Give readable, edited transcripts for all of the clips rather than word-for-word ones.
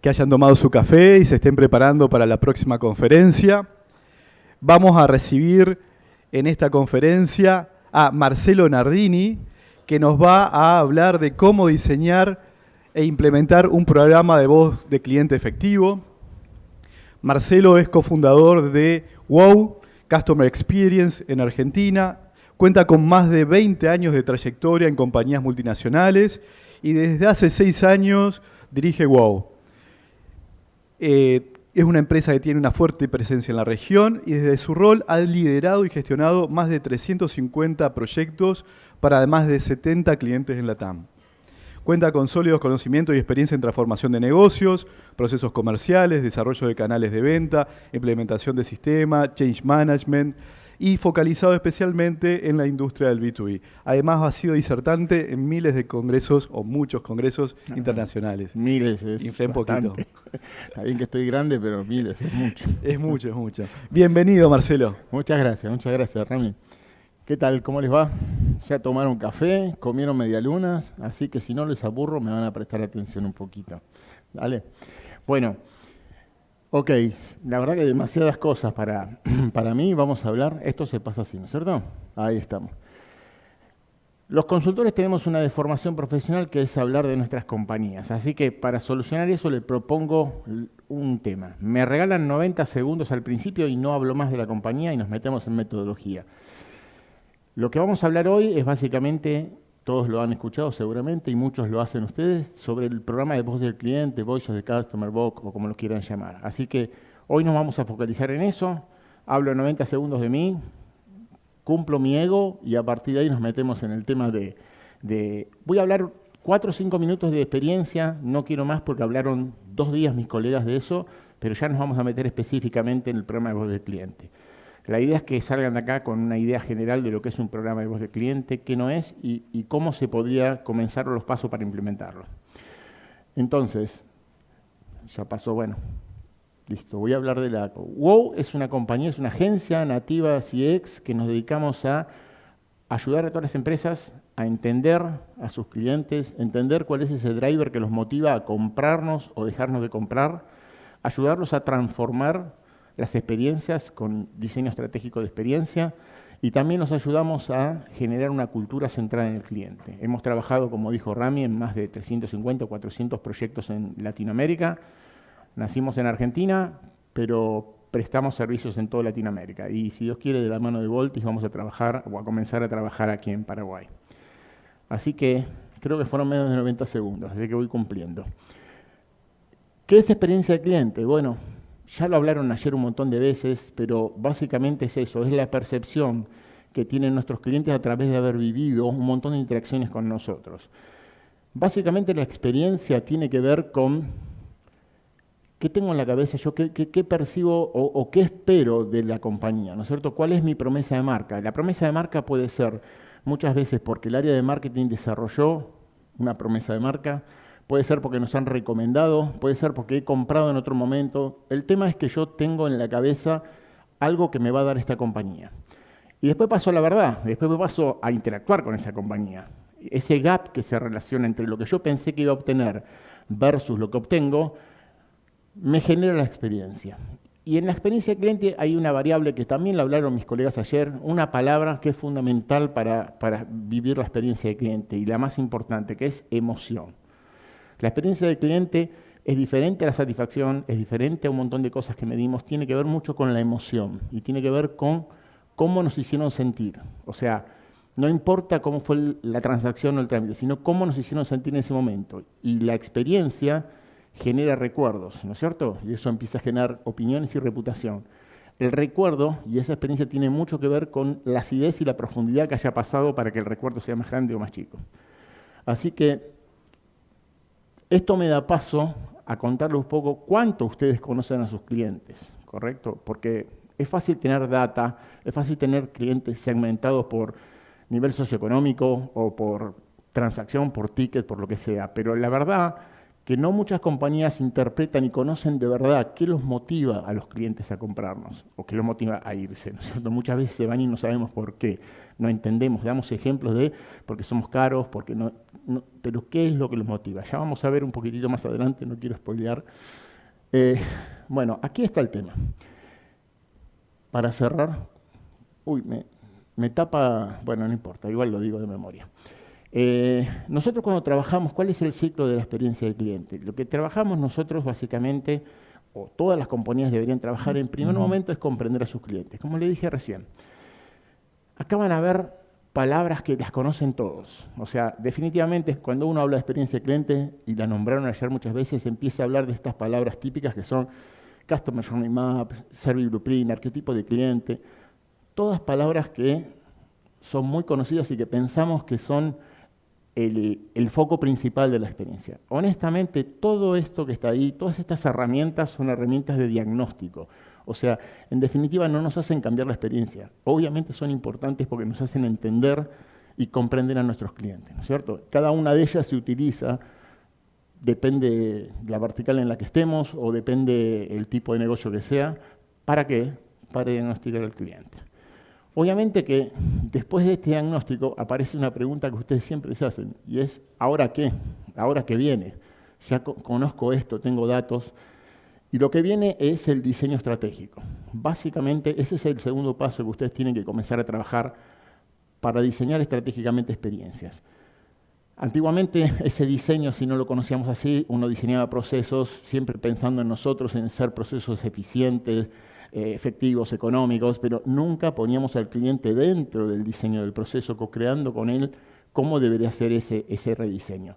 que hayan tomado su café y se estén preparando para la próxima conferencia. Vamos a recibir en esta conferencia a Marcelo Nardini, que nos va a hablar de cómo diseñar e implementar un programa de voz de cliente efectivo. Marcelo es cofundador de WOW, Customer Experience en Argentina. Cuenta con más de 20 años de trayectoria en compañías multinacionales y desde hace 6 años dirige WOW. Es una empresa que tiene una fuerte presencia en la región y desde su rol ha liderado y gestionado más de 350 proyectos para más de 70 clientes en LATAM. Cuenta con sólidos conocimientos y experiencia en transformación de negocios, procesos comerciales, desarrollo de canales de venta, implementación de sistema, change management y focalizado especialmente en la industria del B2B. Además ha sido disertante en miles de congresos o muchos congresos internacionales. Miles es Inflé un poquito. Está bien que estoy grande, pero miles es mucho. Es mucho, es mucho. Bienvenido, Marcelo. Muchas gracias, Rami. ¿Qué tal? ¿Cómo les va? Ya tomaron café, comieron medialunas, así que si no les aburro me van a prestar atención un poquito. ¿Dale? Bueno, ok, la verdad que demasiadas cosas para mí, vamos a hablar, esto se pasa así, ¿no es cierto? Ahí estamos. Los consultores tenemos una deformación profesional que es hablar de nuestras compañías, así que para solucionar eso le propongo un tema. Me regalan 90 segundos al principio y no hablo más de la compañía y nos metemos en metodología. Lo que vamos a hablar hoy es básicamente, todos lo han escuchado seguramente y muchos lo hacen ustedes, sobre el programa de voz del cliente, Voice of the Customer Box o como lo quieran llamar. Así que hoy nos vamos a focalizar en eso, hablo 90 segundos de mí, cumplo mi ego y a partir de ahí nos metemos en el tema de voy a hablar 4 o 5 minutos de experiencia, no quiero más porque hablaron 2 días mis colegas de eso, pero ya nos vamos a meter específicamente en el programa de voz del cliente. La idea es que salgan de acá con una idea general de lo que es un programa de voz del cliente, qué no es y cómo se podría comenzar los pasos para implementarlo. Entonces, ya pasó, bueno, listo, voy a hablar de la... WOW es una compañía, es una agencia nativa CX que nos dedicamos a ayudar a todas las empresas a entender a sus clientes, entender cuál es ese driver que los motiva a comprarnos o dejarnos de comprar, ayudarlos a transformar las experiencias con diseño estratégico de experiencia y también nos ayudamos a generar una cultura centrada en el cliente. Hemos trabajado, como dijo Rami, en más de 350 o 400 proyectos en Latinoamérica. Nacimos en Argentina, pero prestamos servicios en toda Latinoamérica. Y si Dios quiere, de la mano de Voltis vamos a trabajar o a comenzar a trabajar aquí en Paraguay. Así que creo que fueron menos de 90 segundos, así que voy cumpliendo. ¿Qué es experiencia de cliente? Bueno, ya lo hablaron ayer un montón de veces, pero básicamente es eso, es la percepción que tienen nuestros clientes a través de haber vivido un montón de interacciones con nosotros. Básicamente la experiencia tiene que ver con qué tengo en la cabeza yo, qué percibo o qué espero de la compañía, ¿no es cierto? ¿Cuál es mi promesa de marca? La promesa de marca puede ser muchas veces porque el área de marketing desarrolló una promesa de marca, puede ser porque nos han recomendado, puede ser porque he comprado en otro momento. El tema es que yo tengo en la cabeza algo que me va a dar esta compañía. Y después paso a la verdad, después me paso a interactuar con esa compañía. Ese gap que se relaciona entre lo que yo pensé que iba a obtener versus lo que obtengo, me genera la experiencia. Y en la experiencia del cliente hay una variable que también la hablaron mis colegas ayer, una palabra que es fundamental para vivir la experiencia del cliente y la más importante, que es emoción. La experiencia del cliente es diferente a la satisfacción, es diferente a un montón de cosas que medimos, tiene que ver mucho con la emoción y tiene que ver con cómo nos hicieron sentir. O sea, no importa cómo fue la transacción o el trámite, sino cómo nos hicieron sentir en ese momento. Y la experiencia genera recuerdos, ¿no es cierto? Y eso empieza a generar opiniones y reputación. El recuerdo y esa experiencia tiene mucho que ver con la acidez y la profundidad que haya pasado para que el recuerdo sea más grande o más chico. Así que esto me da paso a contarles un poco cuánto ustedes conocen a sus clientes, ¿correcto? Porque es fácil tener data, es fácil tener clientes segmentados por nivel socioeconómico o por transacción, por ticket, por lo que sea, pero la verdad que no muchas compañías interpretan y conocen de verdad qué los motiva a los clientes a comprarnos o qué los motiva a irse, ¿no es cierto? Muchas veces se van y no sabemos por qué, no entendemos, damos ejemplos de porque somos caros, porque no, pero ¿qué es lo que los motiva? Ya vamos a ver un poquitito más adelante, no quiero spoilear. Bueno, aquí está el tema. Para cerrar, me tapa, bueno, no importa, igual lo digo de memoria. Nosotros cuando trabajamos, ¿cuál es el ciclo de la experiencia del cliente? Lo que trabajamos nosotros básicamente, o todas las compañías deberían trabajar en primer momento, es comprender a sus clientes. Como le dije recién, acá van a ver palabras que las conocen todos. O sea, definitivamente cuando uno habla de experiencia de cliente, y la nombraron ayer muchas veces, empieza a hablar de estas palabras típicas que son Customer Journey Map, Service Blueprint, arquetipo de cliente, todas palabras que son muy conocidas y que pensamos que son el foco principal de la experiencia. Honestamente, todo esto que está ahí, todas estas herramientas son herramientas de diagnóstico. O sea, en definitiva no nos hacen cambiar la experiencia. Obviamente son importantes porque nos hacen entender y comprender a nuestros clientes, ¿no es cierto? Cada una de ellas se utiliza, depende de la vertical en la que estemos o depende el tipo de negocio que sea. ¿Para qué? Para diagnosticar al cliente. Obviamente que después de este diagnóstico aparece una pregunta que ustedes siempre se hacen, y es, ¿ahora qué? ¿Ahora qué viene? Ya conozco esto, tengo datos, y lo que viene es el diseño estratégico. Básicamente, ese es el segundo paso que ustedes tienen que comenzar a trabajar para diseñar estratégicamente experiencias. Antiguamente, ese diseño, si no lo conocíamos así, uno diseñaba procesos siempre pensando en nosotros, en ser procesos eficientes, efectivos, económicos, pero nunca poníamos al cliente dentro del diseño del proceso, co-creando con él cómo debería ser ese rediseño.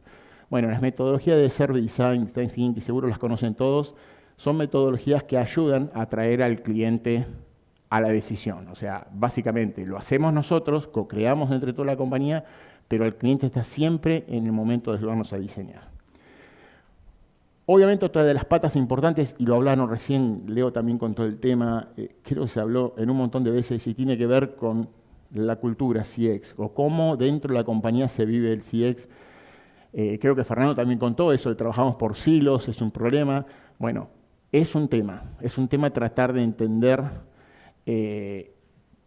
Bueno, las metodologías de Service Design, Design Thinking, que seguro las conocen todos, son metodologías que ayudan a traer al cliente a la decisión. O sea, básicamente lo hacemos nosotros, co-creamos entre toda la compañía, pero el cliente está siempre en el momento de ayudarnos a diseñar. Obviamente otra de las patas importantes, y lo hablaron recién, Leo también con todo el tema, creo que se habló en un montón de veces y tiene que ver con la cultura CX, o cómo dentro de la compañía se vive el CX. Creo que Fernando también contó eso, trabajamos por silos, es un problema. Bueno, es un tema tratar de entender,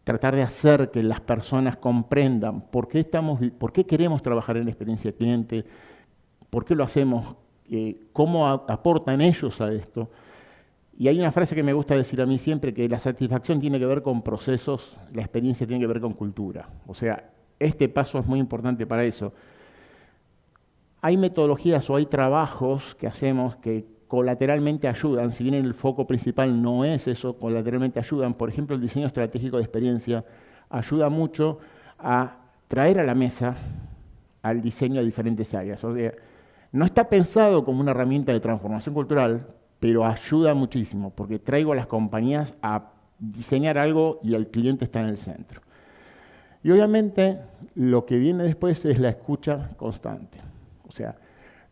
tratar de hacer que las personas comprendan por qué queremos trabajar en la experiencia del cliente, por qué lo hacemos, cómo aportan ellos a esto. Y hay una frase que me gusta decir a mí siempre, que la satisfacción tiene que ver con procesos, la experiencia tiene que ver con cultura. O sea, este paso es muy importante para eso. Hay metodologías o hay trabajos que hacemos que colateralmente ayudan, si bien el foco principal no es eso, colateralmente ayudan. Por ejemplo, el diseño estratégico de experiencia ayuda mucho a traer a la mesa al diseño de diferentes áreas. O sea, no está pensado como una herramienta de transformación cultural, pero ayuda muchísimo, porque traigo a las compañías a diseñar algo y el cliente está en el centro. Y obviamente lo que viene después es la escucha constante. O sea,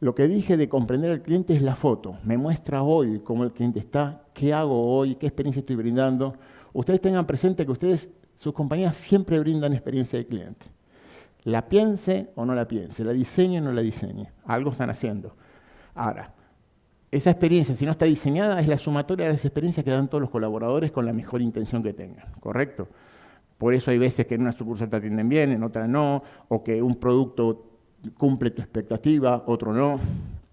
lo que dije de comprender al cliente es la foto. Me muestra hoy cómo el cliente está, qué hago hoy, qué experiencia estoy brindando. Ustedes tengan presente que sus compañías siempre brindan experiencia de cliente. La piense o no la piense, la diseñe o no la diseñe. Algo están haciendo. Ahora, esa experiencia, si no está diseñada, es la sumatoria de las experiencias que dan todos los colaboradores con la mejor intención que tengan, ¿correcto? Por eso hay veces que en una sucursal te atienden bien, en otra no, o que un producto cumple tu expectativa, otro no,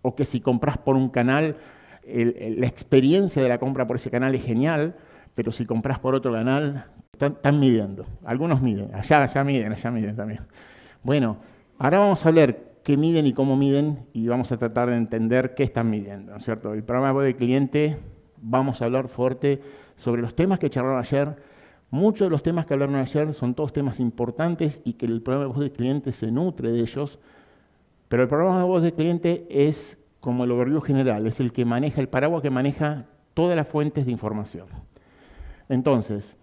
o que si compras por un canal, la experiencia de la compra por ese canal es genial, pero si compras por otro canal, están midiendo. Algunos miden, allá miden también. Bueno, ahora vamos a ver qué miden y cómo miden y vamos a tratar de entender qué están midiendo, ¿no es cierto? El programa de voz del cliente, vamos a hablar fuerte sobre los temas que charlaron ayer. Muchos de los temas que hablaron ayer son todos temas importantes y que el programa de voz del cliente se nutre de ellos, pero el programa de voz del cliente es como el overview general, es el que maneja, el paraguas que maneja todas las fuentes de información. Entonces,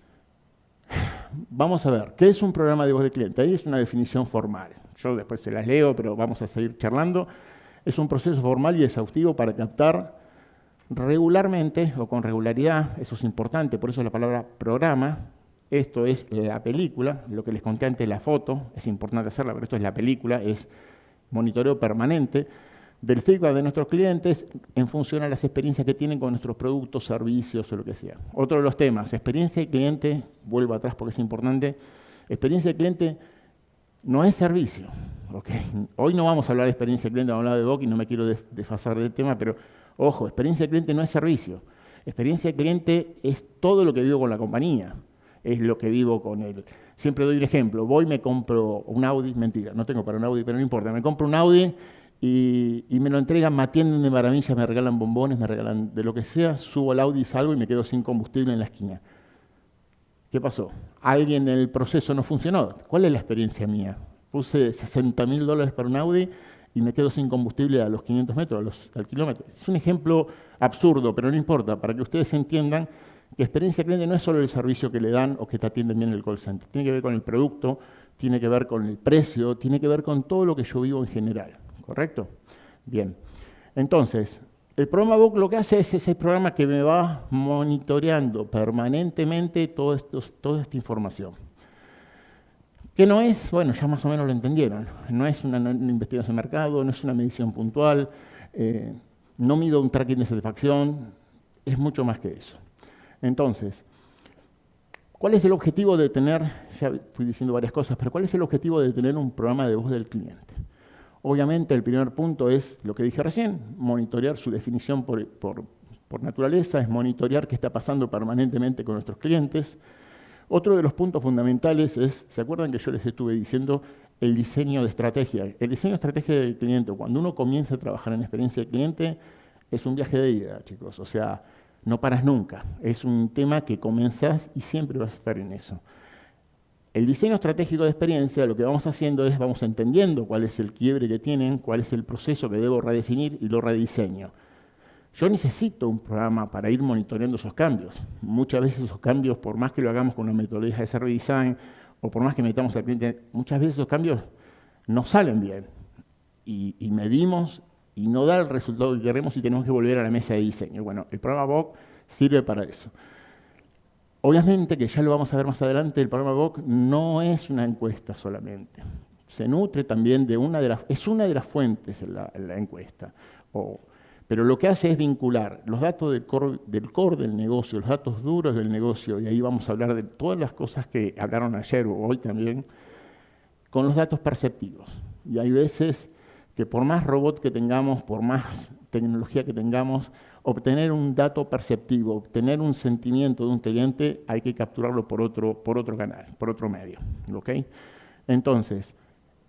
vamos a ver, ¿qué es un programa de voz del cliente? Ahí es una definición formal. Yo después se las leo, pero vamos a seguir charlando. Es un proceso formal y exhaustivo para captar regularmente o con regularidad, eso es importante, por eso es la palabra programa. Esto es la película, lo que les conté antes, la foto, es importante hacerla, pero esto es la película, es monitoreo permanente del feedback de nuestros clientes en función a las experiencias que tienen con nuestros productos, servicios o lo que sea. Otro de los temas, experiencia de cliente, vuelvo atrás porque es importante, experiencia de cliente no es servicio. ¿Okay? Hoy no vamos a hablar de experiencia de cliente, vamos a hablar de VOC y no me quiero desfasar del tema, pero ojo, experiencia de cliente no es servicio. Experiencia de cliente es todo lo que vivo con la compañía, es lo que vivo con él. Siempre doy un ejemplo, voy y me compro un Audi, mentira, no tengo para un Audi, pero no importa, me compro un Audi y me lo entregan, me atienden de maravilla, me regalan bombones, me regalan de lo que sea, subo al Audi, salgo y me quedo sin combustible en la esquina. ¿Qué pasó? Alguien en el proceso no funcionó. ¿Cuál es la experiencia mía? Puse $60.000 para un Audi y me quedo sin combustible a los 500 metros, al kilómetro. Es un ejemplo absurdo, pero no importa, para que ustedes entiendan que experiencia cliente no es solo el servicio que le dan o que te atienden bien en el call center. Tiene que ver con el producto, tiene que ver con el precio, tiene que ver con todo lo que yo vivo en general. ¿Correcto? Bien. Entonces, el programa VOC lo que hace es ese programa que me va monitoreando permanentemente toda esta información. Que no es, bueno, ya más o menos lo entendieron, no es una investigación de mercado, no es una medición puntual, no mido un tracking de satisfacción, es mucho más que eso. Entonces, ¿cuál es el objetivo de tener, ya fui diciendo varias cosas, pero cuál es el objetivo de tener un programa de voz del cliente? Obviamente el primer punto es lo que dije recién, monitorear su definición por naturaleza, es monitorear qué está pasando permanentemente con nuestros clientes. Otro de los puntos fundamentales es, ¿se acuerdan que yo les estuve diciendo el diseño de estrategia? El diseño de estrategia del cliente, cuando uno comienza a trabajar en experiencia del cliente, es un viaje de ida, chicos. O sea, no paras nunca. Es un tema que comenzás y siempre vas a estar en eso. El diseño estratégico de experiencia, lo que vamos haciendo es, vamos entendiendo cuál es el quiebre que tienen, cuál es el proceso que debo redefinir y lo rediseño. Yo necesito un programa para ir monitoreando esos cambios. Muchas veces esos cambios, por más que lo hagamos con una metodología de service design o por más que metamos al cliente, muchas veces esos cambios no salen bien. Y medimos y no da el resultado que queremos y tenemos que volver a la mesa de diseño. Bueno, el programa VOC sirve para eso. Obviamente, que ya lo vamos a ver más adelante, el programa VOC no es una encuesta solamente. Se nutre también de es una de las fuentes en la encuesta. Pero lo que hace es vincular los datos del core del negocio, los datos duros del negocio, y ahí vamos a hablar de todas las cosas que hablaron ayer o hoy también, con los datos perceptivos. Y hay veces que por más robot que tengamos, por más tecnología que tengamos, obtener un dato perceptivo, obtener un sentimiento de un cliente, hay que capturarlo por otro canal, por otro medio. ¿Okay? Entonces,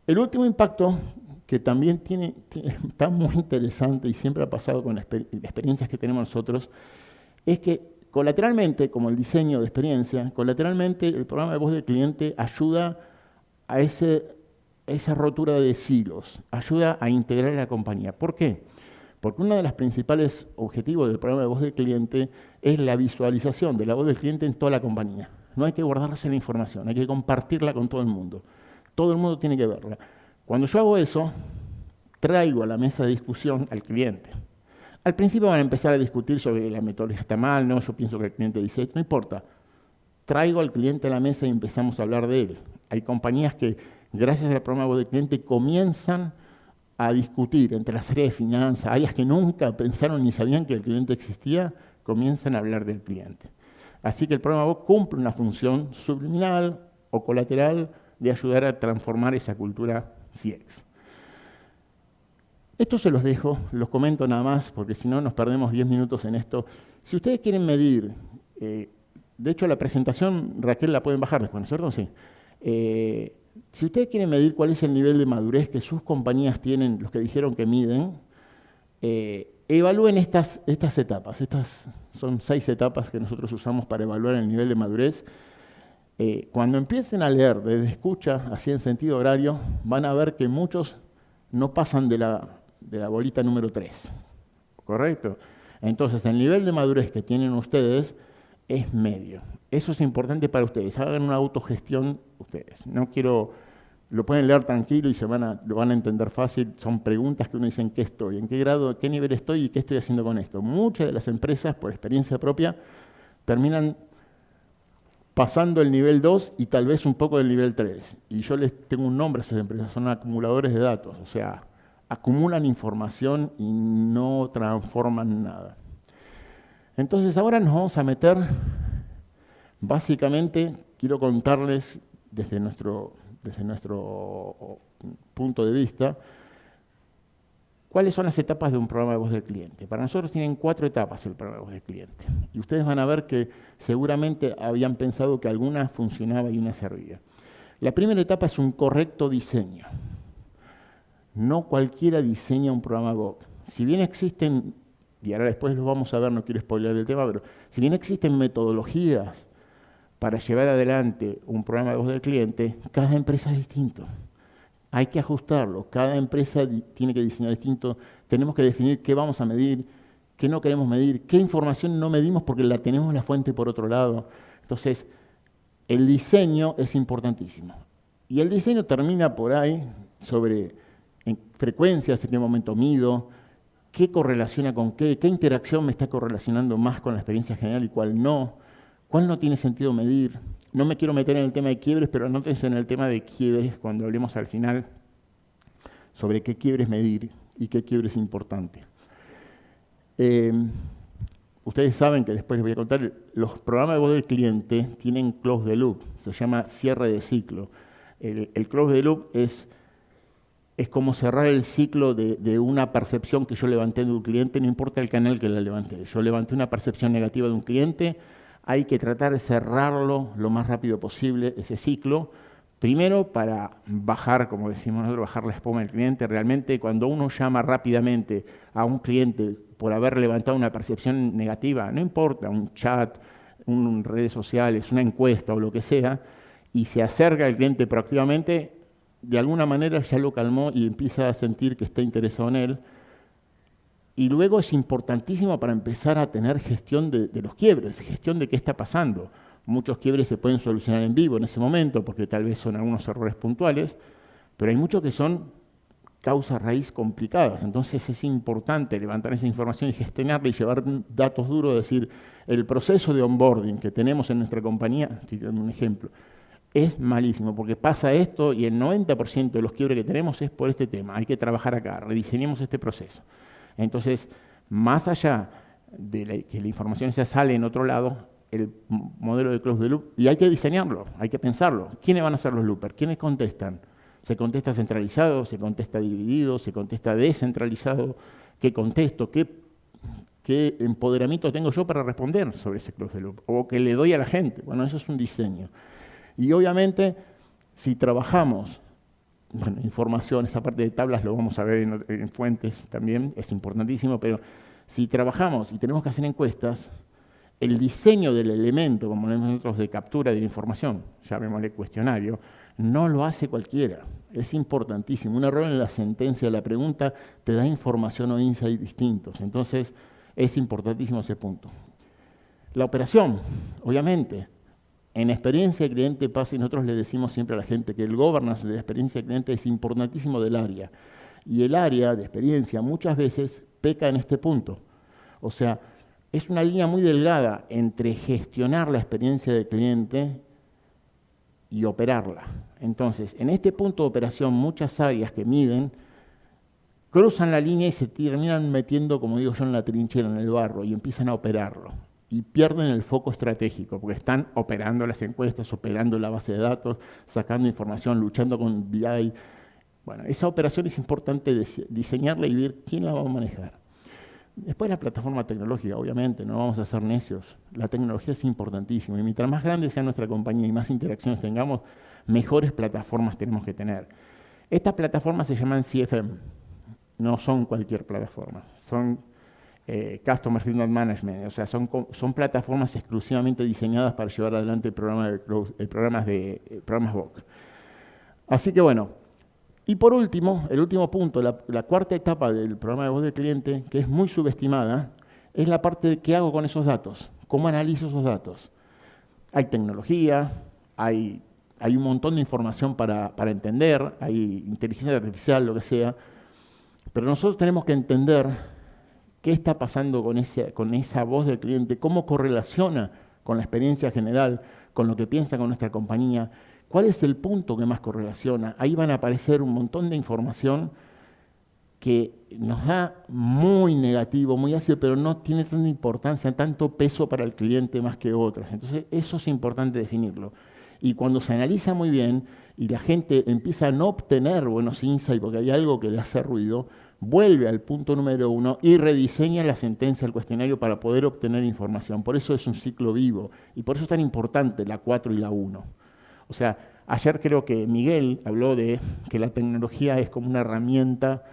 el último impacto, que también está muy interesante y siempre ha pasado con las experiencias que tenemos nosotros, es que colateralmente, como el diseño de experiencia, colateralmente el programa de voz del cliente ayuda a esa rotura de silos, ayuda a integrar a la compañía. ¿Por qué? Porque uno de los principales objetivos del programa de voz del cliente es la visualización de la voz del cliente en toda la compañía. No hay que guardarse la información, hay que compartirla con todo el mundo. Todo el mundo tiene que verla. Cuando yo hago eso, traigo a la mesa de discusión al cliente. Al principio van a empezar a discutir sobre la metodología está mal, no, yo pienso que el cliente dice, no importa. Traigo al cliente a la mesa y empezamos a hablar de él. Hay compañías que, gracias al programa de voz del cliente, comienzan a discutir entre las áreas de finanzas, áreas que nunca pensaron ni sabían que el cliente existía, comienzan a hablar del cliente. Así que el programa VOC cumple una función subliminal o colateral de ayudar a transformar esa cultura CX. Esto se los dejo, los comento nada más, porque si no nos perdemos 10 minutos en esto. Si ustedes quieren medir, de hecho la presentación, Raquel, la pueden bajar después, ¿no es cierto? Sí. Si ustedes quieren medir cuál es el nivel de madurez que sus compañías tienen, los que dijeron que miden, evalúen estas etapas. Estas son 6 etapas que nosotros usamos para evaluar el nivel de madurez. Cuando empiecen a leer desde escucha, así en sentido horario, van a ver que muchos no pasan de la bolita número 3. ¿Correcto? Entonces, el nivel de madurez que tienen ustedes es medio. Eso es importante para ustedes. Hagan una autogestión ustedes. No quiero, lo pueden leer tranquilo y lo van a entender fácil. Son preguntas que uno dice en qué estoy, en qué grado, qué nivel estoy y qué estoy haciendo con esto. Muchas de las empresas, por experiencia propia, terminan pasando el nivel 2 y tal vez un poco del nivel 3. Y yo les tengo un nombre a esas empresas, son acumuladores de datos. O sea, acumulan información y no transforman nada. Entonces ahora nos vamos a meter, básicamente, quiero contarles desde nuestro punto de vista, ¿cuáles son las etapas de un programa de voz del cliente? Para nosotros tienen 4 etapas el programa de voz del cliente. Y ustedes van a ver que seguramente habían pensado que alguna funcionaba y una servía. La primera etapa es un correcto diseño. No cualquiera diseña un programa de voz. Si bien existen, y ahora después lo vamos a ver, no quiero spoilear el tema, pero si bien existen metodologías para llevar adelante un programa de voz del cliente, cada empresa es distinto. Hay que ajustarlo, cada empresa tiene que diseñar distinto, tenemos que definir qué vamos a medir, qué no queremos medir, qué información no medimos porque la tenemos la fuente por otro lado. Entonces, el diseño es importantísimo. Y el diseño termina por ahí sobre en frecuencias, en qué momento mido, qué correlaciona con qué interacción me está correlacionando más con la experiencia general y cuál no tiene sentido medir. No me quiero meter en el tema de quiebres, pero anótense en el tema de quiebres cuando hablemos al final sobre qué quiebres medir y qué quiebres es importante. Ustedes saben que después les voy a contar, los programas de voz del cliente tienen close the loop, se llama cierre de ciclo. El close the loop es como cerrar el ciclo de una percepción que yo levanté de un cliente, no importa el canal que la levanté. Yo levanté una percepción negativa de un cliente, hay que tratar de cerrarlo lo más rápido posible, ese ciclo. Primero, para bajar, como decimos nosotros, bajar la espuma del cliente. Realmente, cuando uno llama rápidamente a un cliente por haber levantado una percepción negativa, no importa, un chat, redes sociales, una encuesta o lo que sea, y se acerca al cliente proactivamente, de alguna manera ya lo calmó y empieza a sentir que está interesado en él. Y luego es importantísimo para empezar a tener gestión de los quiebres, gestión de qué está pasando. Muchos quiebres se pueden solucionar en vivo en ese momento, porque tal vez son algunos errores puntuales, pero hay muchos que son causas raíz complicadas. Entonces es importante levantar esa información y gestionarla y llevar datos duros, es decir, el proceso de onboarding que tenemos en nuestra compañía, estoy dando un ejemplo, es malísimo, porque pasa esto y el 90% de los quiebres que tenemos es por este tema. Hay que trabajar acá, rediseñemos este proceso. Entonces, más allá de que la información ya sale en otro lado, el modelo de close the loop, y hay que diseñarlo, hay que pensarlo. ¿Quiénes van a ser los loopers? ¿Quiénes contestan? ¿Se contesta centralizado? ¿Se contesta dividido? ¿Se contesta descentralizado? ¿Qué contesto? ¿Qué empoderamiento tengo yo para responder sobre ese close the loop? ¿O que le doy a la gente? Bueno, eso es un diseño. Y obviamente, si trabajamos, bueno, información, esa parte de tablas lo vamos a ver en fuentes también, es importantísimo, pero si trabajamos y tenemos que hacer encuestas, el diseño del elemento, como nosotros de captura de la información, llamémosle cuestionario, no lo hace cualquiera. Es importantísimo. Un error en la sentencia de la pregunta te da información o insight distintos. Entonces, es importantísimo ese punto. La operación, obviamente. En experiencia de cliente pasa y nosotros le decimos siempre a la gente que el governance de la experiencia de cliente es importantísimo del área. Y el área de experiencia muchas veces peca en este punto. O sea, es una línea muy delgada entre gestionar la experiencia del cliente y operarla. Entonces, en este punto de operación, muchas áreas que miden cruzan la línea y se terminan metiendo, como digo yo, en la trinchera, en el barro, y empiezan a operarlo. Y pierden el foco estratégico, porque están operando las encuestas, operando la base de datos, sacando información, luchando con BI. Bueno, esa operación es importante diseñarla y ver quién la va a manejar. Después la plataforma tecnológica, obviamente, no vamos a ser necios. La tecnología es importantísima y mientras más grande sea nuestra compañía y más interacciones tengamos, mejores plataformas tenemos que tener. Estas plataformas se llaman CFM, no son cualquier plataforma, son Customer Feedback Management, o sea, son plataformas exclusivamente diseñadas para llevar adelante programas VOC. Así que bueno, y por último, el último punto, la cuarta etapa del programa de voz del cliente, que es muy subestimada, es la parte de qué hago con esos datos, cómo analizo esos datos. Hay tecnología, hay un montón de información para entender, hay inteligencia artificial, lo que sea, pero nosotros tenemos que entender qué está pasando con esa voz del cliente, cómo correlaciona con la experiencia general, con lo que piensa con nuestra compañía, cuál es el punto que más correlaciona. Ahí van a aparecer un montón de información que nos da muy negativo, muy ácido, pero no tiene tanta importancia, tanto peso para el cliente más que otras. Entonces, eso es importante definirlo. Y cuando se analiza muy bien y la gente empieza a no obtener buenos insights porque hay algo que le hace ruido, vuelve al punto número 1 y rediseña la sentencia del cuestionario para poder obtener información. Por eso es un ciclo vivo y por eso es tan importante la 4 y la 1. O sea, ayer creo que Miguel habló de que la tecnología es como una herramienta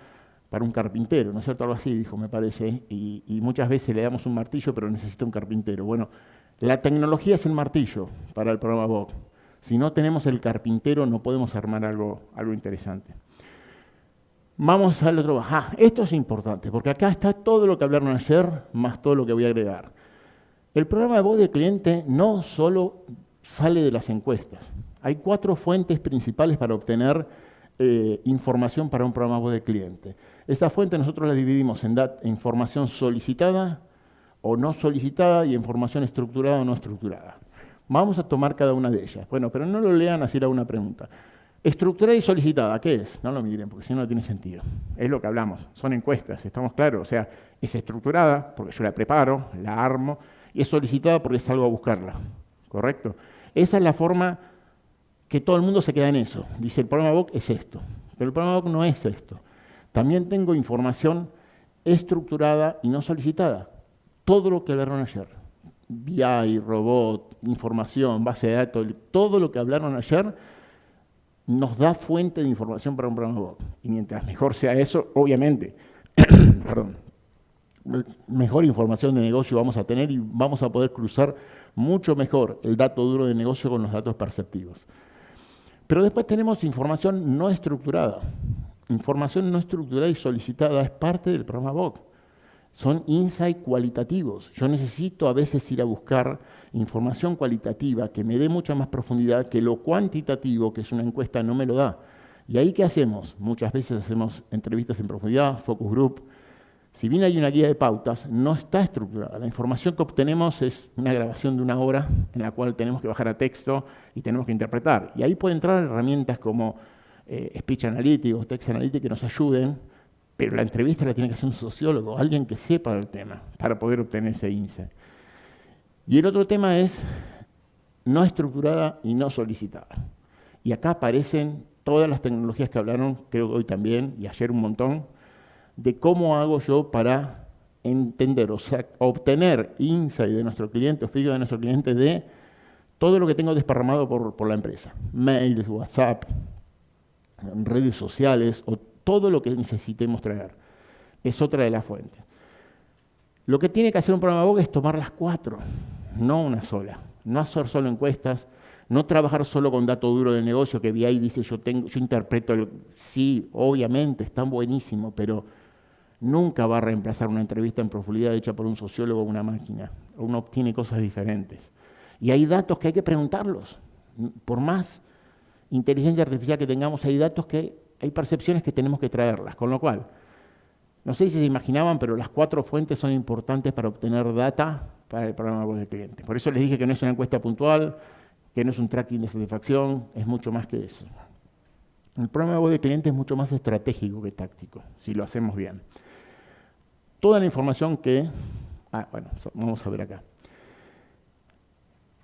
para un carpintero, ¿no es cierto? Algo así dijo, me parece, y muchas veces le damos un martillo, pero necesita un carpintero. Bueno, la tecnología es el martillo para el programa Vogue. Si no tenemos el carpintero, no podemos armar algo interesante. Vamos al otro. Esto es importante, porque acá está todo lo que hablaron ayer, más todo lo que voy a agregar. El programa de voz de cliente no solo sale de las encuestas. Hay 4 fuentes principales para obtener información para un programa de voz de cliente. Esa fuente nosotros la dividimos en información solicitada o no solicitada y información estructurada o no estructurada. Vamos a tomar cada una de ellas. Bueno, pero no lo lean, así era una pregunta. Estructurada y solicitada, ¿qué es? No lo miren, porque si no, no tiene sentido. Es lo que hablamos, son encuestas, ¿estamos claros? O sea, es estructurada, porque yo la preparo, la armo, y es solicitada porque salgo a buscarla, ¿correcto? Esa es la forma que todo el mundo se queda en eso. Dice, el programa VOC es esto, pero el programa VOC no es esto. También tengo información estructurada y no solicitada. Todo lo que hablaron ayer. BI, robot, información, base de datos, todo lo que hablaron ayer nos da fuente de información para un programa VOC. Y mientras mejor sea eso, obviamente, perdón, mejor información de negocio vamos a tener y vamos a poder cruzar mucho mejor el dato duro de negocio con los datos perceptivos. Pero después tenemos información no estructurada. Información no estructurada y solicitada es parte del programa VOC. Son insights cualitativos. Yo necesito a veces ir a buscar información cualitativa que me dé mucha más profundidad que lo cuantitativo, que es una encuesta, no me lo da. ¿Y ahí qué hacemos? Muchas veces hacemos entrevistas en profundidad, focus group. Si bien hay una guía de pautas, no está estructurada. La información que obtenemos es una grabación de 1 hora en la cual tenemos que bajar a texto y tenemos que interpretar. Y ahí pueden entrar herramientas como Speech Analytics, Text Analytics que nos ayuden, pero la entrevista la tiene que hacer un sociólogo, alguien que sepa del tema, para poder obtener ese insight. Y el otro tema es no estructurada y no solicitada. Y acá aparecen todas las tecnologías que hablaron, creo que hoy también, y ayer un montón, de cómo hago yo para entender, o sea, obtener insight de nuestro cliente o feedback de nuestro cliente de todo lo que tengo desparramado por la empresa. Mails, WhatsApp, redes sociales o todo lo que necesitemos traer. Es otra de las fuentes. Lo que tiene que hacer un programa VOC es tomar las 4, no una sola. No hacer solo encuestas, no trabajar solo con dato duro del negocio que BI dice yo interpreto, sí, obviamente, están buenísimo, pero nunca va a reemplazar una entrevista en profundidad hecha por un sociólogo o una máquina. Uno obtiene cosas diferentes. Y hay datos que hay que preguntarlos. Por más inteligencia artificial que tengamos, hay datos que hay percepciones que tenemos que traerlas, con lo cual, no sé si se imaginaban, pero las 4 fuentes son importantes para obtener data para el programa de voz de cliente. Por eso les dije que no es una encuesta puntual, que no es un tracking de satisfacción, es mucho más que eso. El programa de voz de cliente es mucho más estratégico que táctico, si lo hacemos bien. Toda la información que... bueno, vamos a ver acá.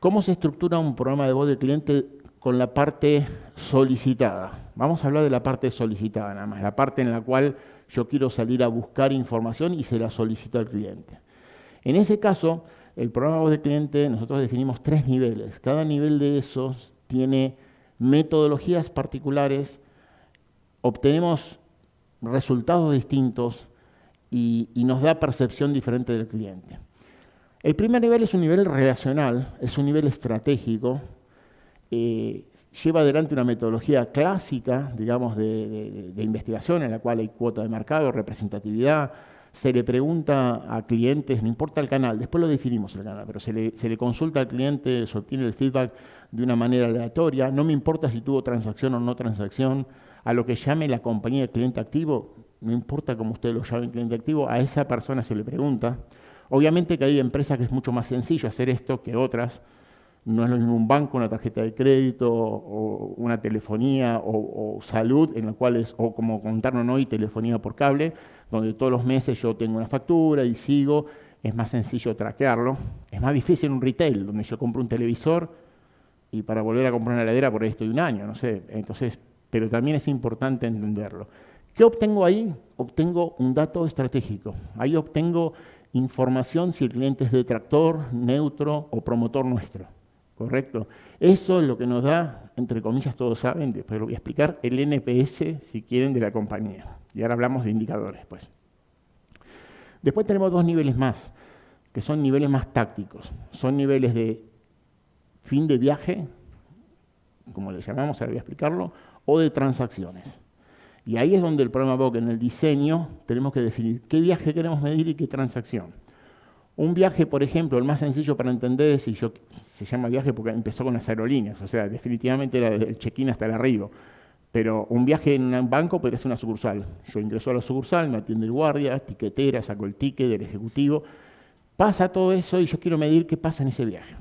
¿Cómo se estructura un programa de voz de cliente con la parte solicitada? Vamos a hablar de la parte solicitada nada más, la parte en la cual yo quiero salir a buscar información y se la solicito al cliente. En ese caso, el programa de voz de cliente, nosotros definimos 3 niveles. Cada nivel de esos tiene metodologías particulares, obtenemos resultados distintos y nos da percepción diferente del cliente. El primer nivel es un nivel relacional, es un nivel estratégico, lleva adelante una metodología clásica, digamos, de investigación en la cual hay cuota de mercado, representatividad, se le pregunta a clientes, no importa el canal, después lo definimos el canal, pero se le consulta al cliente, se obtiene el feedback de una manera aleatoria, no me importa si tuvo transacción o no transacción, a lo que llame la compañía de cliente activo, no importa cómo ustedes lo llamen cliente activo, a esa persona se le pregunta. Obviamente que hay empresas que es mucho más sencillo hacer esto que otras, No es lo mismo un banco, una tarjeta de crédito, o una telefonía, o salud, en la cual es, o como contaron hoy, telefonía por cable, donde todos los meses yo tengo una factura y sigo. Es más sencillo traquearlo. Es más difícil en un retail, donde yo compro un televisor y para volver a comprar una heladera por ahí estoy un año, no sé. Entonces, pero también es importante entenderlo. ¿Qué obtengo ahí? Obtengo un dato estratégico. Ahí obtengo información si el cliente es detractor, neutro o promotor nuestro. ¿Correcto? Eso es lo que nos da, entre comillas, todos saben, después lo voy a explicar, el NPS, si quieren, de la compañía. Y ahora hablamos de indicadores, pues. Después tenemos 2 niveles más, que son niveles más tácticos. Son niveles de fin de viaje, como le llamamos, ahora voy a explicarlo, o de transacciones. Y ahí es donde el problema va, que en el diseño tenemos que definir qué viaje queremos medir y qué transacción. Un viaje, por ejemplo, el más sencillo para entender es, se llama viaje porque empezó con las aerolíneas, o sea, definitivamente era desde el check-in hasta el arribo. Pero un viaje en un banco puede ser una sucursal. Yo ingreso a la sucursal, me atiende el guardia, tiquetera, saco el ticket del ejecutivo. Pasa todo eso y yo quiero medir qué pasa en ese viaje.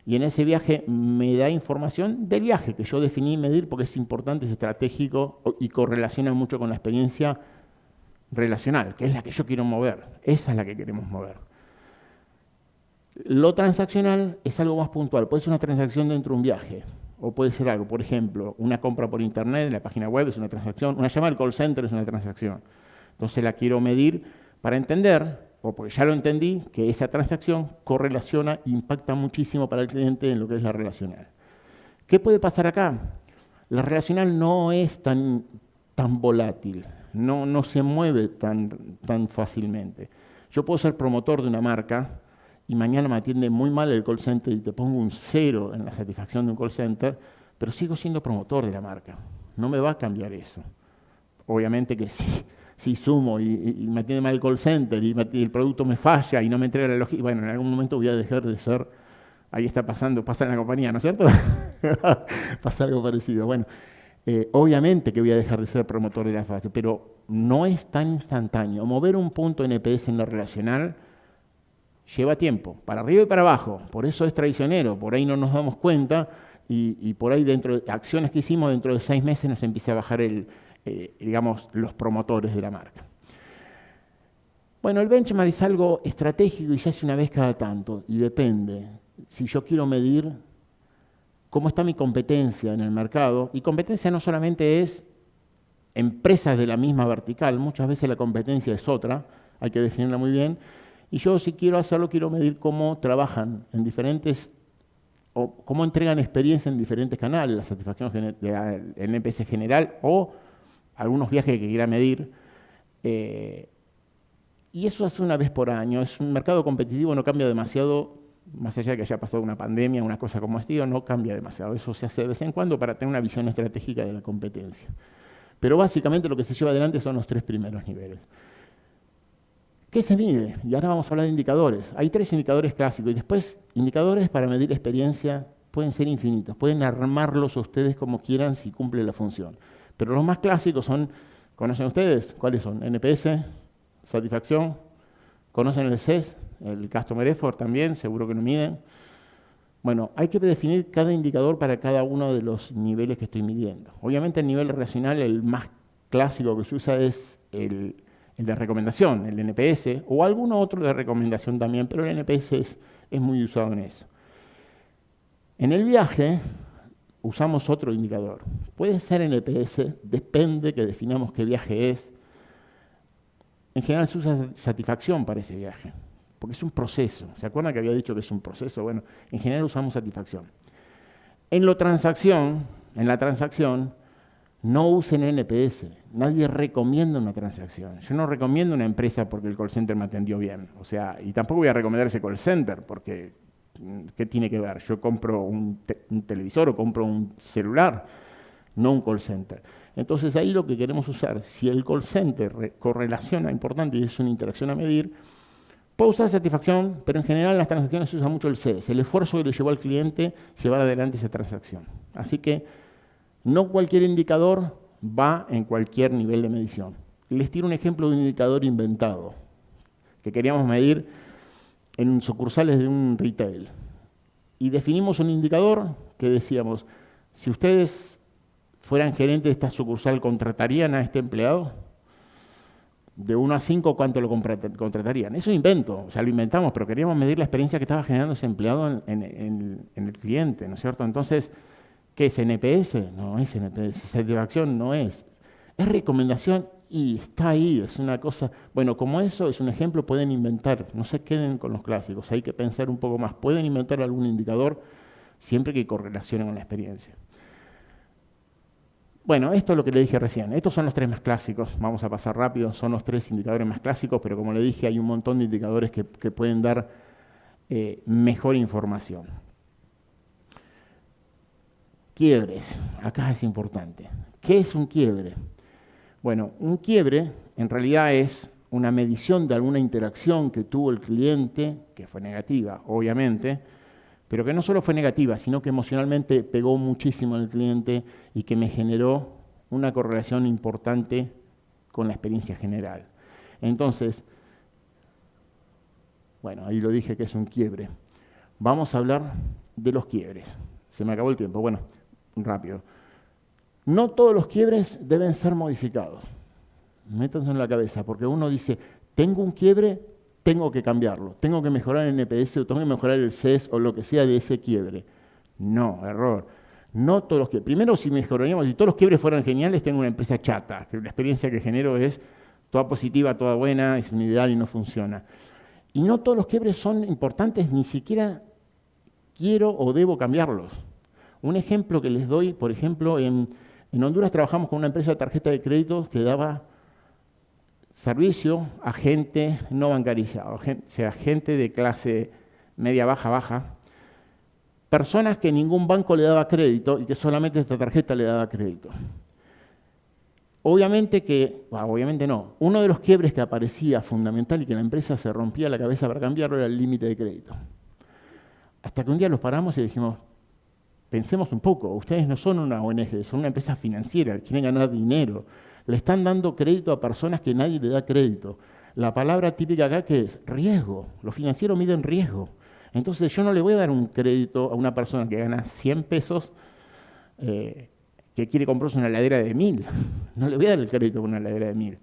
Y en ese viaje me da información del viaje que yo definí medir porque es importante, es estratégico y correlaciona mucho con la experiencia relacional, que es la que yo quiero mover. Esa es la que queremos mover. Lo transaccional es algo más puntual. Puede ser una transacción dentro de un viaje. O puede ser algo, por ejemplo, una compra por internet en la página web es una transacción, una llamada al call center es una transacción. Entonces la quiero medir para entender, o porque ya lo entendí, que esa transacción correlaciona, impacta muchísimo para el cliente en lo que es la relacional. ¿Qué puede pasar acá? La relacional no es tan volátil, no se mueve tan fácilmente. Yo puedo ser promotor de una marca, y mañana me atiende muy mal el call center y te pongo un 0 en la satisfacción de un call center, pero sigo siendo promotor de la marca. No me va a cambiar eso. Obviamente que si sumo y me atiende mal el call center y el producto me falla y no me entrega la logística, bueno, en algún momento voy a dejar de ser, ahí está pasando, pasa en la compañía, ¿no es cierto? Pasa algo parecido. Bueno, obviamente que voy a dejar de ser promotor de la fase, pero no es tan instantáneo. Mover un punto NPS en la relacional lleva tiempo, para arriba y para abajo, por eso es traicionero, por ahí no nos damos cuenta y por ahí dentro de acciones que hicimos, dentro de 6 meses nos empieza a bajar digamos, los promotores de la marca. Bueno, el benchmark es algo estratégico y se hace una vez cada tanto y depende. Si yo quiero medir cómo está mi competencia en el mercado, y competencia no solamente es empresas de la misma vertical, muchas veces la competencia es otra, hay que definirla muy bien. Y yo, si quiero hacerlo, quiero medir cómo trabajan en diferentes, o cómo entregan experiencia en diferentes canales, la satisfacción del NPS general o algunos viajes que quiera medir. Y eso hace una vez por año. Es un mercado competitivo, no cambia demasiado, más allá de que haya pasado una pandemia, una cosa como esta, no cambia demasiado. Eso se hace de vez en cuando para tener una visión estratégica de la competencia. Pero básicamente lo que se lleva adelante son los 3 primeros niveles. ¿Qué se mide? Y ahora vamos a hablar de indicadores. Hay 3 indicadores clásicos y después indicadores para medir experiencia pueden ser infinitos. Pueden armarlos ustedes como quieran si cumple la función. Pero los más clásicos son, ¿conocen ustedes? ¿Cuáles son? NPS, satisfacción. ¿Conocen el CES? El Customer Effort también, seguro que lo miden. Bueno, hay que definir cada indicador para cada uno de los niveles que estoy midiendo. Obviamente el nivel relacional, el más clásico que se usa es el de recomendación, el NPS, o alguno otro de recomendación también, pero el NPS es muy usado en eso. En el viaje usamos otro indicador. Puede ser NPS, depende que definamos qué viaje es. En general se usa satisfacción para ese viaje, porque es un proceso. ¿Se acuerdan que había dicho que es un proceso? Bueno, en general usamos satisfacción. En la transacción, no usen NPS. Nadie recomienda una transacción. Yo no recomiendo una empresa porque el call center me atendió bien. O sea, y tampoco voy a recomendar ese call center porque ¿qué tiene que ver? Yo compro un televisor o compro un celular, no un call center. Entonces ahí lo que queremos usar, si el call center correlaciona, importante, y es una interacción a medir, puedo usar satisfacción, pero en general en las transacciones se usa mucho el CES, el esfuerzo que le llevó al cliente llevar adelante esa transacción. Así que no cualquier indicador va en cualquier nivel de medición. Les tiro un ejemplo de un indicador inventado que queríamos medir en sucursales de un retail. y definimos un indicador que decíamos, si ustedes fueran gerentes de esta sucursal, ¿contratarían a este empleado? De 1 a 5, ¿cuánto lo contratarían? Eso invento, o sea, lo inventamos, pero queríamos medir la experiencia que estaba generando ese empleado en el cliente, ¿no es cierto? Entonces, ¿qué es NPS? No es NPS, satisfacción no es. Es recomendación y está ahí, es una cosa... Bueno, como eso es un ejemplo, pueden inventar, no se queden con los clásicos, hay que pensar un poco más. Pueden inventar algún indicador siempre que correlacione con la experiencia. Bueno, esto es lo que le dije recién. Estos son los 3 más clásicos. Vamos a pasar rápido. Son los 3 indicadores más clásicos, pero como le dije, hay un montón de indicadores que pueden dar mejor información. Quiebres. Acá es importante. ¿Qué es un quiebre? Bueno, un quiebre en realidad es una medición de alguna interacción que tuvo el cliente, que fue negativa, obviamente, pero que no solo fue negativa, sino que emocionalmente pegó muchísimo al cliente y que me generó una correlación importante con la experiencia general. Entonces, bueno, ahí lo dije que es un quiebre. Vamos a hablar de los quiebres. Se me acabó el tiempo. Bueno, rápido. No todos los quiebres deben ser modificados. Métanse en la cabeza, porque uno dice, tengo un quiebre, tengo que cambiarlo, tengo que mejorar el NPS o tengo que mejorar el CES o lo que sea de ese quiebre. No, error. No todos los quiebres. Primero, si mejoraríamos, si todos los quiebres fueran geniales, tengo una empresa chata, que la experiencia que genero es toda positiva, toda buena, es un ideal y no funciona. Y no todos los quiebres son importantes, ni siquiera quiero o debo cambiarlos. Un ejemplo que les doy, por ejemplo, en Honduras trabajamos con una empresa de tarjeta de crédito que daba servicio a gente no bancarizada, o sea, gente de clase media, baja, baja, personas que ningún banco le daba crédito y que solamente esta tarjeta le daba crédito. Obviamente no, uno de los quiebres que aparecía fundamental y que la empresa se rompía la cabeza para cambiarlo era el límite de crédito. Hasta que un día los paramos y dijimos, pensemos un poco, ustedes no son una ONG, son una empresa financiera, quieren ganar dinero. Le están dando crédito a personas que nadie le da crédito. La palabra típica acá que es riesgo. Los financieros miden riesgo. Entonces yo no le voy a dar un crédito a una persona que gana 100 pesos que quiere comprarse una heladera de 1000. No le voy a dar el crédito por una heladera de 1000.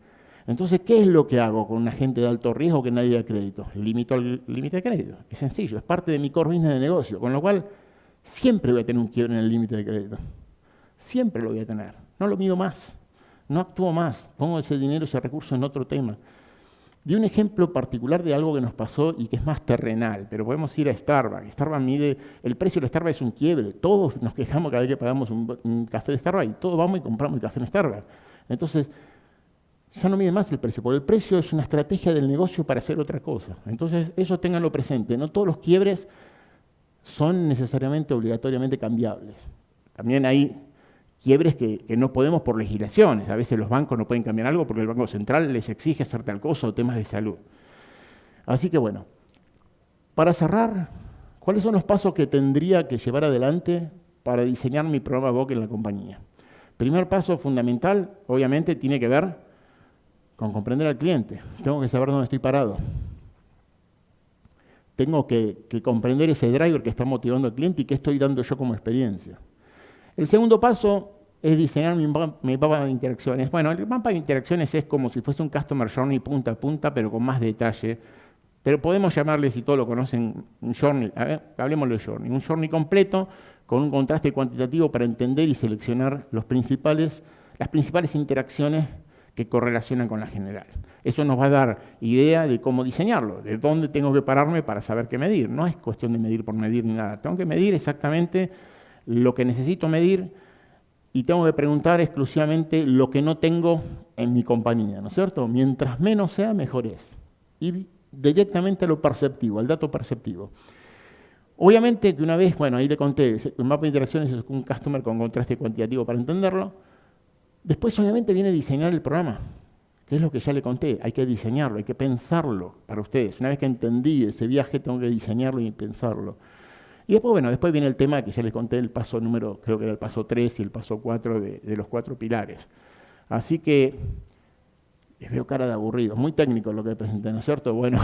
Entonces, ¿qué es lo que hago con una gente de alto riesgo que nadie da crédito? Limito el límite de crédito. Es sencillo, es parte de mi core business de negocio. Con lo cual, siempre voy a tener un quiebre en el límite de crédito. Siempre lo voy a tener. No lo mido más. No actúo más, pongo ese dinero, ese recurso en otro tema. Di un ejemplo particular de algo que nos pasó y que es más terrenal, pero podemos ir a Starbucks. Starbucks mide, el precio de Starbucks es un quiebre. Todos nos quejamos cada vez que pagamos un café de Starbucks y todos vamos y compramos el café en Starbucks. Entonces, ya no mide más el precio, porque el precio es una estrategia del negocio para hacer otra cosa. Entonces, eso ténganlo presente. No todos los quiebres son necesariamente, obligatoriamente cambiables. También hay quiebres que no podemos por legislaciones. A veces los bancos no pueden cambiar algo porque el Banco Central les exige hacer tal cosa o temas de salud. Así que bueno, para cerrar, ¿cuáles son los pasos que tendría que llevar adelante para diseñar mi programa VOC en la compañía? Primer paso fundamental, obviamente, tiene que ver con comprender al cliente. Tengo que saber dónde estoy parado. Tengo que comprender ese driver que está motivando al cliente y qué estoy dando yo como experiencia. El segundo paso es diseñar mi mapa de interacciones. Bueno, el mapa de interacciones es como si fuese un Customer Journey punta a punta, pero con más detalle. Pero podemos llamarle, si todos lo conocen, un Journey. Hablemoslo de Journey. Un Journey completo con un contraste cuantitativo para entender y seleccionar las principales interacciones que correlacionan con la general. Eso nos va a dar idea de cómo diseñarlo, de dónde tengo que pararme para saber qué medir. No es cuestión de medir por medir ni nada. Tengo que medir exactamente lo que necesito medir y tengo que preguntar exclusivamente lo que no tengo en mi compañía, ¿no es cierto? Mientras menos sea, mejor es. Ir directamente a lo perceptivo, al dato perceptivo. Obviamente que una vez, bueno, ahí le conté, el mapa de interacciones es un customer con contraste cuantitativo para entenderlo. Después, obviamente, viene diseñar el programa, que es lo que ya le conté. Hay que diseñarlo, hay que pensarlo para ustedes. Una vez que entendí ese viaje, tengo que diseñarlo y pensarlo. Y después, bueno, después viene el tema que ya les conté, el paso número, creo que era el paso 3 y el paso 4 de los 4 pilares. Así que, les veo cara de aburrido, muy técnico lo que presenté, ¿no es cierto? Bueno,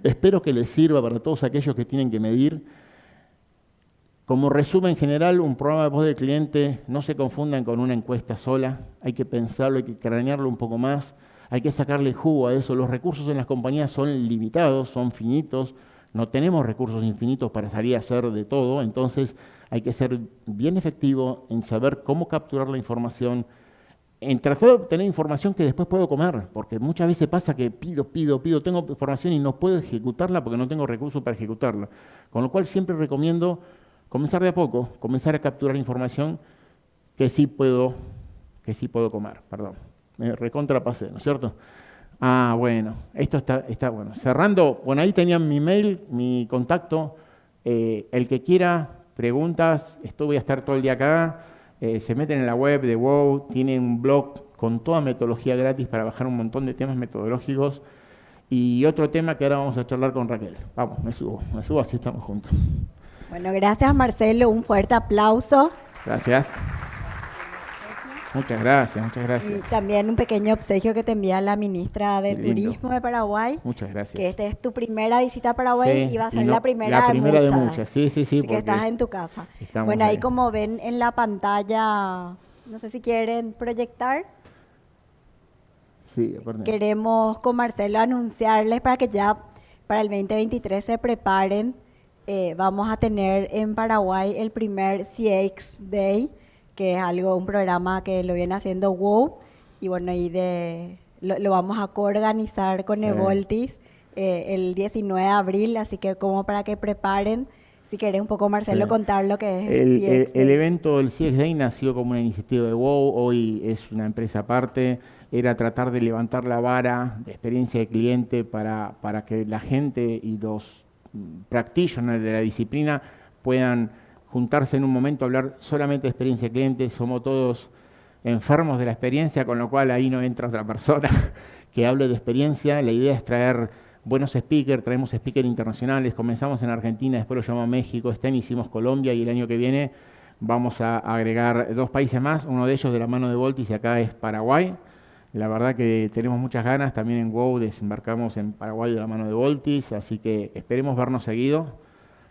espero que les sirva para todos aquellos que tienen que medir Como resumen general, un programa de voz del cliente, no se confundan con una encuesta sola, hay que pensarlo, hay que cranearlo un poco más, hay que sacarle jugo a eso. Los recursos en las compañías son limitados, son finitos, no tenemos recursos infinitos para salir a hacer de todo, entonces hay que ser bien efectivo en saber cómo capturar la información, en tratar de obtener información que después puedo comer, porque muchas veces pasa que pido, tengo información y no puedo ejecutarla porque no tengo recursos para ejecutarla. Con lo cual siempre recomiendo comenzar de a poco, comenzar a capturar información que sí puedo comer, perdón. Me recontrapasé, ¿no es cierto? Ah, bueno, esto está bueno. Cerrando, bueno, ahí tenían mi mail, mi contacto. El que quiera preguntas, voy a estar todo el día acá. Se meten en la web de WOW, tienen un blog con toda metodología gratis para bajar un montón de temas metodológicos. Y otro tema que ahora vamos a charlar con Raquel. Vamos, me subo, así estamos juntos. Bueno, gracias Marcelo, un fuerte aplauso. Gracias. Muchas gracias, muchas gracias. Y también un pequeño obsequio que te envía la ministra de Turismo de Paraguay. Muchas gracias. Que esta es tu primera visita a Paraguay sí, y va a ser la primera de muchas. Sí. Así que estás en tu casa. Bueno, ahí como ven en la pantalla, no sé si quieren proyectar. Sí, aparte. Queremos con Marcelo anunciarles para que ya para el 2023 se preparen. Vamos a tener en Paraguay el primer CX Day, que es un programa que lo viene haciendo WOW, y bueno, lo vamos a coorganizar con Evoltis el 19 de abril, así que como para que preparen, si querés un poco Marcelo contar lo que es el evento del CX Day nació como una iniciativa de WOW, hoy es una empresa aparte, era tratar de levantar la vara de experiencia de cliente para que la gente y los practitioners de la disciplina puedan juntarse en un momento a hablar solamente de experiencia de cliente. Somos todos enfermos de la experiencia, con lo cual ahí no entra otra persona que hable de experiencia. La idea es traer buenos speakers, traemos speakers internacionales, comenzamos en Argentina, después lo llamamos México, este año hicimos Colombia y el año que viene vamos a agregar 2 países más, uno de ellos de la mano de Voltis y acá es Paraguay. La verdad que tenemos muchas ganas, también en WOW desembarcamos en Paraguay de la mano de Voltis, así que esperemos vernos seguido.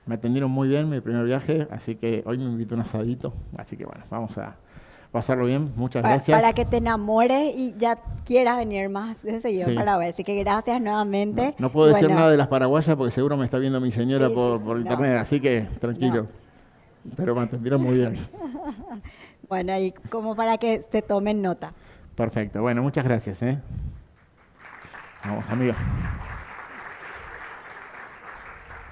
Me atendieron muy bien mi primer viaje, así que hoy me invito a un asadito, así que bueno, vamos a pasarlo bien, muchas gracias. Para que te enamores y ya quieras venir más de seguido a Paraguay, así que gracias nuevamente. No puedo decir nada de las paraguayas porque seguro me está viendo mi señora por internet, así que tranquilo, pero me atendieron muy bien. Bueno, y como para que se tomen nota. Perfecto, bueno, muchas gracias. Vamos, amigos.